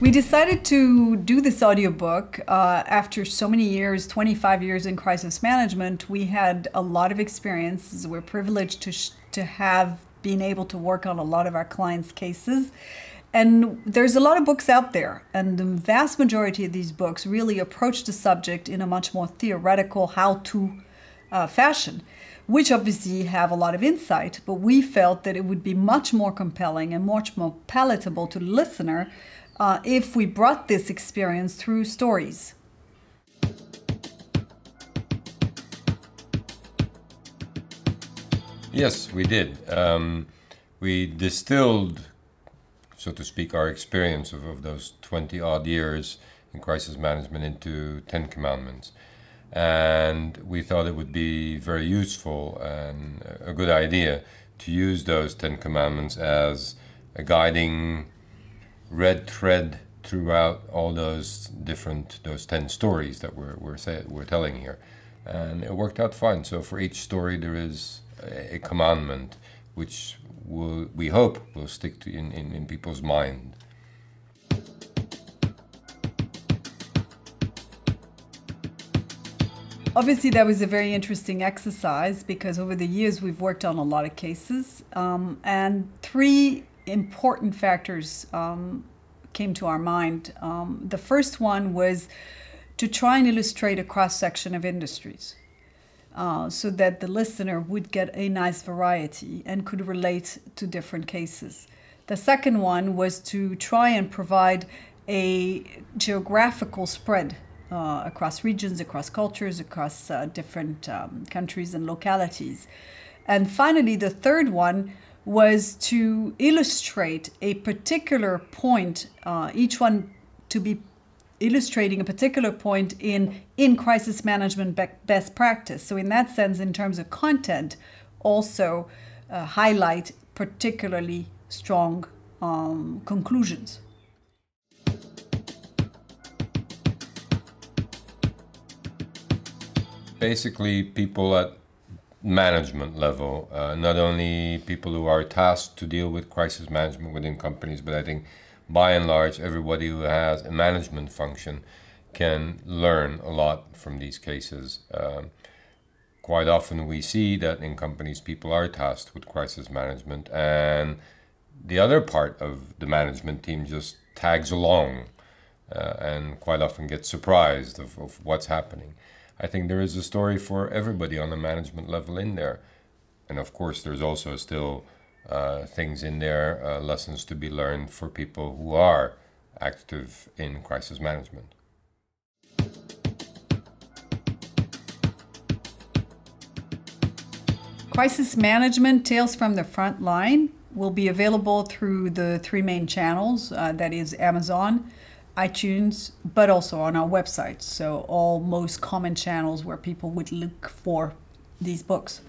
We decided to do this audiobook after so many years, 25 years in crisis management. We had a lot of experiences. We're privileged to have been able to work on a lot of our clients' cases. And there's a lot of books out there, and the vast majority of these books really approach the subject in a much more theoretical how-to fashion, which obviously have a lot of insight, but we felt that it would be much more compelling and much more palatable to the listener if we brought this experience through stories. Yes, we did. We distilled, so to speak, our experience of those 20-odd years in crisis management into 10 commandments. And we thought it would be very useful and a good idea to use those 10 commandments as a guiding red thread throughout all those 10 stories that we're telling here. And it worked out fine. So for each story there is a commandment which we hope will stick to in people's mind. Obviously, that was a very interesting exercise because over the years we've worked on a lot of cases, and three important factors came to our mind. The first one was to try and illustrate a cross-section of industries so that the listener would get a nice variety and could relate to different cases. The second one was to try and provide a geographical spread across regions, across cultures, across different countries and localities. And finally, the third one was to illustrate a particular point, each one to be illustrating a particular point in crisis management best practice. So in that sense, in terms of content, also highlight particularly strong conclusions. Basically, people at management level, not only people who are tasked to deal with crisis management within companies, but I think by and large everybody who has a management function can learn a lot from these cases. Quite often we see that in companies people are tasked with crisis management and the other part of the management team just tags along and quite often gets surprised of what's happening. I think there is a story for everybody on the management level in there. And of course, there's also still things in there, lessons to be learned for people who are active in crisis management. Crisis Management Tales from the Front Line will be available through the three main channels, that is Amazon, iTunes, but also on our website. So all most common channels where people would look for these books.